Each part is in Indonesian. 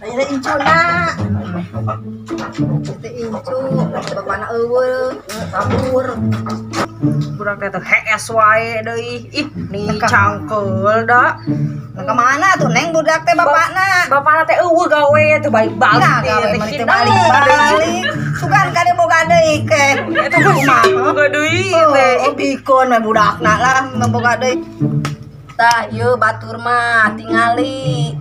Aya incuna. Teh incu, bapana eueuh, kabur. Budak teh hees wae deui. Ih, nih cangkeul da. Ka mana tuh Neng budak teh bapakna? Bapakna teh eueuh gawe teh balik-balik gawe teh meni teh balik-balik. Sugan ka dia boga deui ke. Eta kumaha boga deui teh. Oh, bikon we budakna lah boga deui. Tah ieu batur mah tingali.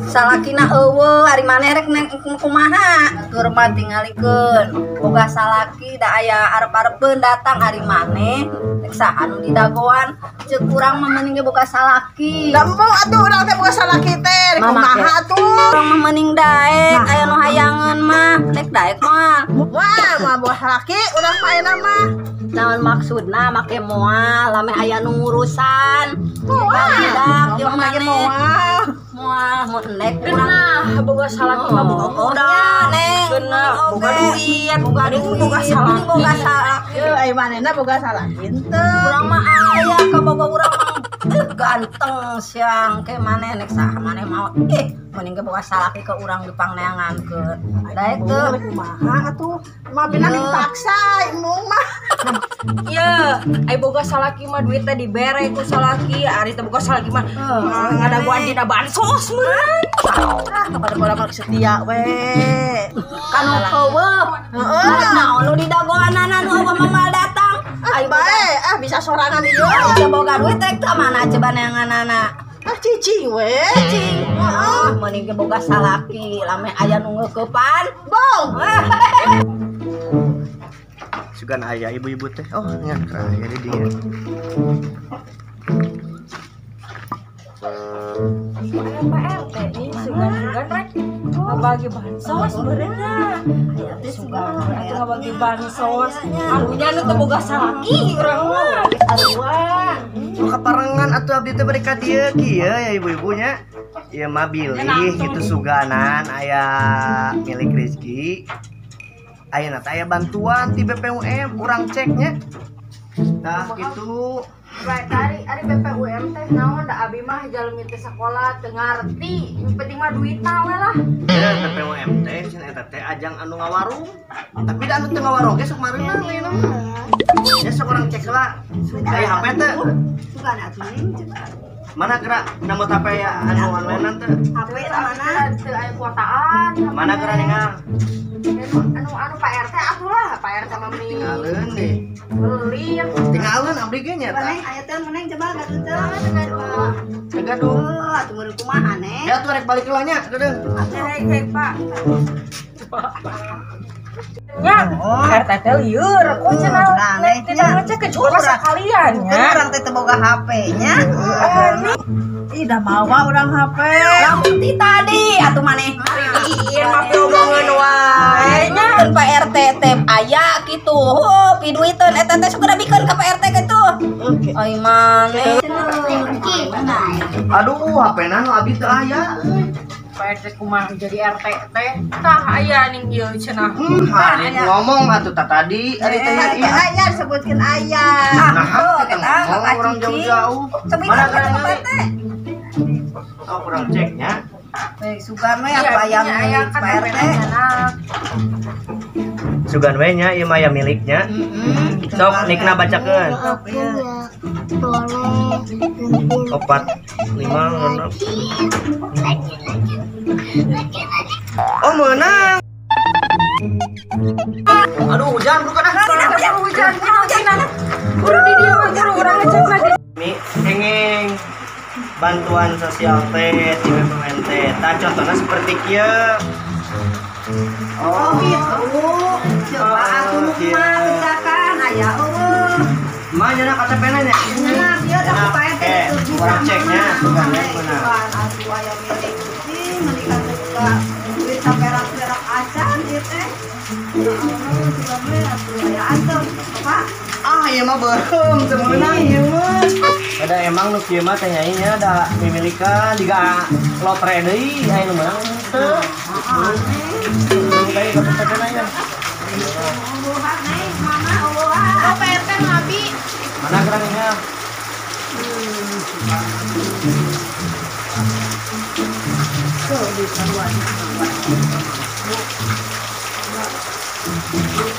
Salakina eueuh ari maneh rek neng kumaha? Batur mah tingalikeun. Boga salaki da aya arep-arepeun datang ari maneh. Rek saha nu didagoan? Ceuk urang mah mending boga salaki. Gampang atuh urang teh boga salaki teh. Kumaha atuh? Urang mah mending daek, aya nu hayangan mah. Rek daek mah. Wah, mah boga salaki urang mah ayeuna mah. Naon maksudna make moal, lame aya nu ngurusan. Budak jeung maneh. Moal mun nek urang boga salaki mah boga budak, Neng. Bener, boga duit, boga salaki. Boga salaki. Yeuh, ai manehna boga salaki teu. Urang mah aya ka boga urang mah ganteng siang ke maneh nek saha maneh mau. Mending ge boga salaki ke urang dipangneangankeun. Daek teu Kumaha atuh? Mah pina dipaksa imung mah. Iya, ai boga salaki mah duit teh dibere ku salaki, ari teh boga salaki mah ngadaguan dina bansos meureun. Kepada orang setia we. kanu eueuh. Heeh. Naon nu didagoanana nu eueuh mamal datang. Ai bae, bisa sorangan ieu. Aya boga duit rek teu mana coba neanganana. Cicing we. Cing. Heeh, mending ge boga salaki, lame aya nu ngeukepan. Bong. Sugan ayah ibu-ibu teh. Oh, nyat aya di dieu. PRT nih sugan-sugan rek ngabagi bansos beureunya. Aya teh sugan atuh ngabagi bansos. Arunya nu teu boga salaki urang mah. Aduan. Oh, kaparengan atuh abdi teh bari ka dieu kieu ya ibu-ibunya. Ieu mah bilih gitu suganan aya milik rezeki. Ayeuna teh aya bantuan ti BPUM urang ceknya. Tah kitu. Baik ari BPUM teh naon da abi mah jalmi teh sakola teu ngarti. Yang penting mah duitna we lah. Ya BPUM teh cenah eta teh ajang anu ngawarung. Tapi da anu teu ngawarung ge sok mareunang lainna mah. Ya sok urang cek heula. Aya HP teh. Sugan atuh Neng coba. Mana gerak nama HP ya anu online teh? HP mana? Teu aya kuotaan. Mana gerak ningal? Anu Pak RT atuh lah, Pak RT mah mending Tinggalin deh. beli. Tinggalin abdi ge nya Coba tah. Neng, aya teh meneng coba gaduh teh. Gaduh. Atuh meureun kumaha Neng? Ya tuh rek balik heula nya, gedeung. Hei Pak. Ya, RT teh lieur, kok cenah Neng tidak ngecek ke curang sekalian ya. Urang teh teu boga HP-nya. Ih, dah mawa urang HP. Lamun ti tadi atuh maneh. Ieu mah ngomongin wae nya. Kan Pak RT teh aya kitu. Oh, piduiteun eta teh suka bikeun ka Pak RT kitu. Ai maneh. Aduh, HP-na nu abdi teu aya. Pak RT kumaha jadi RT teh? Tah aya ning ieu cenah. Hari ngomong atuh tadi ari teh ieu. Aya disebutkeun aya. Nah, kita ngomong orang jauh-jauh. Mana gerak RT? Oh, kurang ceknya. Sugan we apa yang kan Pak RT? Sugan we nya ieu mah ya miliknya. Sok nikna bacakeun. Opat 5 6. Oh, menang. Aduh, hujan bukan Hujan. Buru di dieu mah buru urang ngecek lagi. Mi kenging bantuan sosial teh di BPUM teh. Tah contohna seperti kieu. Oh gitu. Coba atuh mah misalkan aya eueuh. Mah nya KTP-na nya. Nah, biar da Pak RT Orang ceknya sugan we beunang. atuh aya milik kucing menikah suka duit saperak-perak acan ieu teh. Sugan we atuh aya antem. Pak, Ah, ieu mah beureum teu meunang ieu mah. Ada emang nu kieu mah teh nyai nya da mimilikeun diga lotre deui aya nu meunang teu. Bae KTP-na nya. buhat Neng, mana eueuh. Pak RT ngabi. Mana gerannya?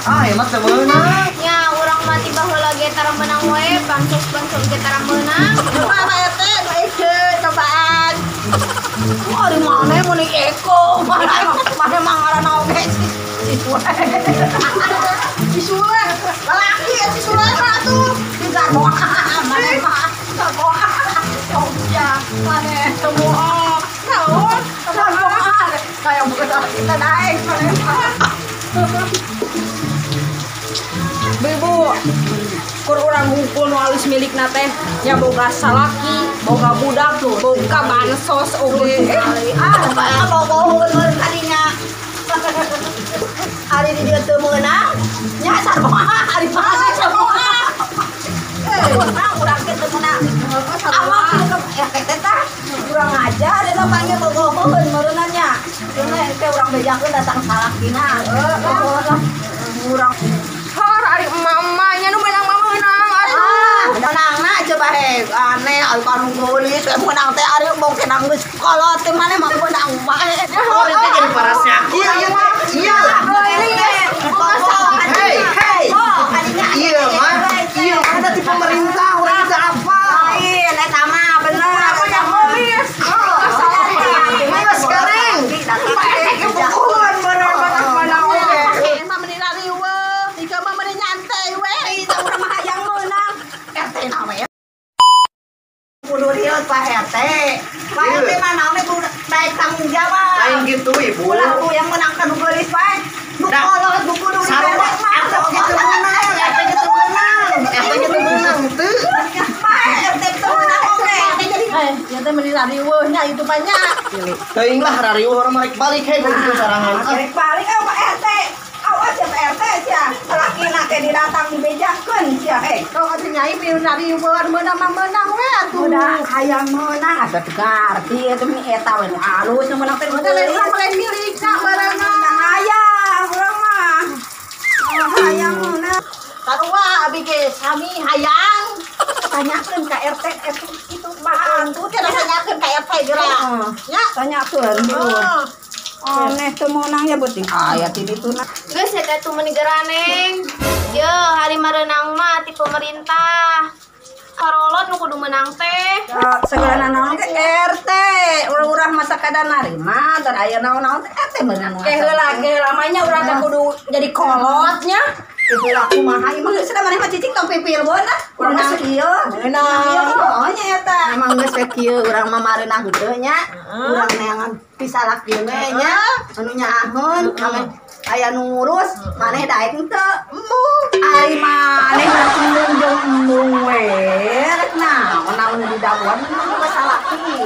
Ah, hemat teh meunang. Ya, orang mati baheula ge tara menang we, bansos ge tara menang. Mana ya teh? Cobaan. Ari mana mun Eko? Mana mangaranna oge si Sule. Si Sule, lalaki ya si Sule mah tuh. Juga doa mana mah. Doa. Oh ya, mana semua. Naon? Doa. Kayak bukan kita naik mana mah. Ibu, kur urang ngumpul nu alus milik teh nya boga salaki, boga budak, boga bansos oge. Bae bogohun meureun kadinya. Ari di dieu teu meunang, nya sarua ari mana semua. Urang teh teu meunang. Awak ya teh urang ajar eta panggil bogohun meureunna nya. Cenah teh urang bejakeun datang salakina. Urang Har ari emak-emaknya nu menang mah menang. menangna coba he aneh ari kanu geulis menang teh ari bong kenang geus kolot teh mane mah menang bae. Oh, itu jadi parasnya. Iya, iya. Hei, hei. Iya, mah. Iya, ada di pemerintah, orang bisa apa? Lain eta mah bener. Apa yang geulis? Mana sekarang? Bukuan bener-bener menang oge. Mah meni lari we, tiga mah meni nyantai we. Itu urang mah hayang meunang. RT na we. Kudu rieu Pak RT. Pak RT mah naon kudu baik tanggung jawab. Lain gitu, Ibu. Ulah ku yang menang kanu geulis bae. Nu kolot nu kudu Sarua, diberes mah. RT gitu menang, RT gitu menang. RT gitu menang, teu. Pak RT teu menang oge. Ya teh meni lari we nya itu banyak. Teuing lah rariuh orang mereka balik he kudu sarangan. Balik Pak RT. Awas ya Pak RT sia. Salakina ke didatang dibejakeun sia he. Kau atuh nyai meni lari we menang mah menang we atuh. Udah hayang meunang asa teu ngarti eta mi eta we alus nu meunang teh Udah lain mah lain milik na barengan. hayang urang mah. Hayang meunang. Sarua abi ge sami hayang. Tanyakeun ka RT itu Mah mah. tuh teh nanyakeun ka RT geura. Nya. Tanyakeun Oh. aneh teu meunang ya beuting aya ti dituna. Geus eta tuh menigara neng. Ye, hari merenang mah ti pemerintah. Karolot nu kudu menang teh. Segala naon teh RT urang masa kada narima dan aya naon-naon teh RT meunang. Heula lamanya urang teh kudu jadi kolotnya. Itu laku mah ieu mah geus da maneh mah cicing tong pipil beuna. Urang geus kieu. Beunang. Oh nya eta. Emang geus we kieu urang mah mareunah heudeung nya. Urang neangan pisalakeun we nya. Anu nyaahun ame aya nu ngurus maneh daek henteu. Ari maneh ngacundung jeung embung we. Rek naon di dawan mah salaki.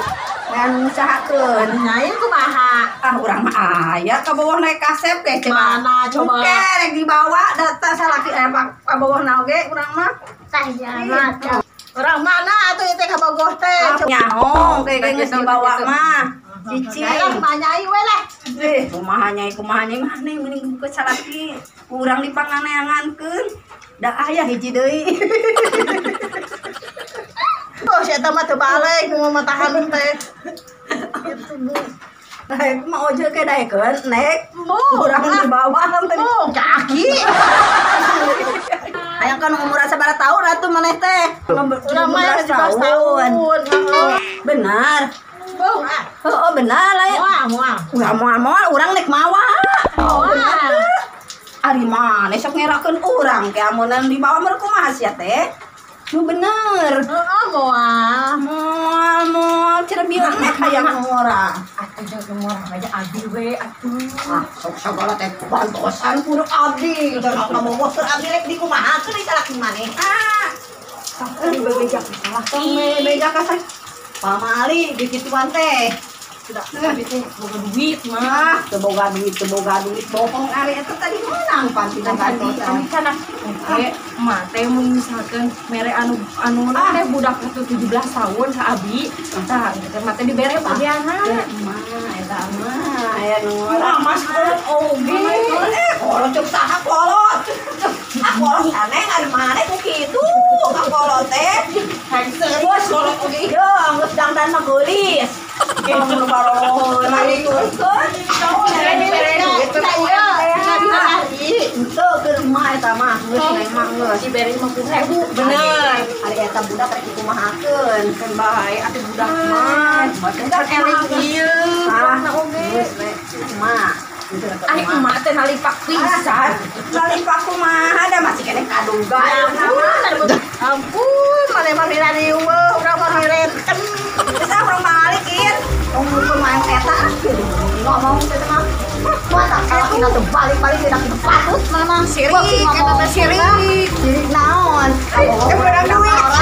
Ngan usahakeun. Nyai kumaha? Ah urang mah aya ka bawah naik kasep ge Mana coba? Oke, rek dibawa data salaki ka bawah na oge urang mah. Tah jamat. Orang mana atuh teh ka bogoh teh? Nyaho kayak geus dibawa mah. Cicing. Ayo manyai we leh. Kumaha nyai mah nih mending ke salaki. Urang dipanganeangankeun. Da aya hiji deui. Oh, si eta mah teu balik nu matahan teh. Daek mah oje ke daekeun nek. Urang dibawa teh. Oh, kaki. Hayang kan umur sabaraha taun atuh maneh teh? Urang mah 17 tahun. Benar. Oh, Oh, benar lah ya. moal. Urang moal urang nek mawa. Oh, benar. Ari maneh sok ngerakeun urang ke amunan dibawa meureun kumaha sia teh? Nu bener. Heeh, moal. Moal cenah bilang nek hayang ngorang. Atuh jeung urang aja abi we atuh. Ah, sok sagala teh bantosan kudu abdi. Dan kamu bos abdi rek di kumaha keun salaki maneh. Ah. Sakeun bebeja salah tong bebeja ka sa. Pamali gituan teh. Sudah abi teh boga duit mah. Teu boga duit bohong ari eta tadi menang pasti Tadi kami kana emak teh mun misalkan mere anu teh budak itu 17 tahun sa abi. Tah emak teh dibere bagianna. mah eta mah aya nu ngorang. Mas oge. Kolot cuk saha kolot. Ah kolot aneh ari maneh ku kitu. Ka kolot teh. Hangser. Bos kolot oge. Yo, geus dangdan mah geulis. Kamu baru lagi itu ke rumah eta mah geus neng mah geus Diberi 50.000. bener ari eta budak rek kumahakeun kan bae atuh budak mah budak eling ieu salah geus we mah Ari emak teh nalipak pisan. nalipak kumaha ada masih kene kaduga Ampun, mana mirani urang mah renten. bisa urang balikin ngomong main eta ngomong teh mah mata kalakina teh balik-balik tidak patut mah sirik eta teh sirik naon Berang duit.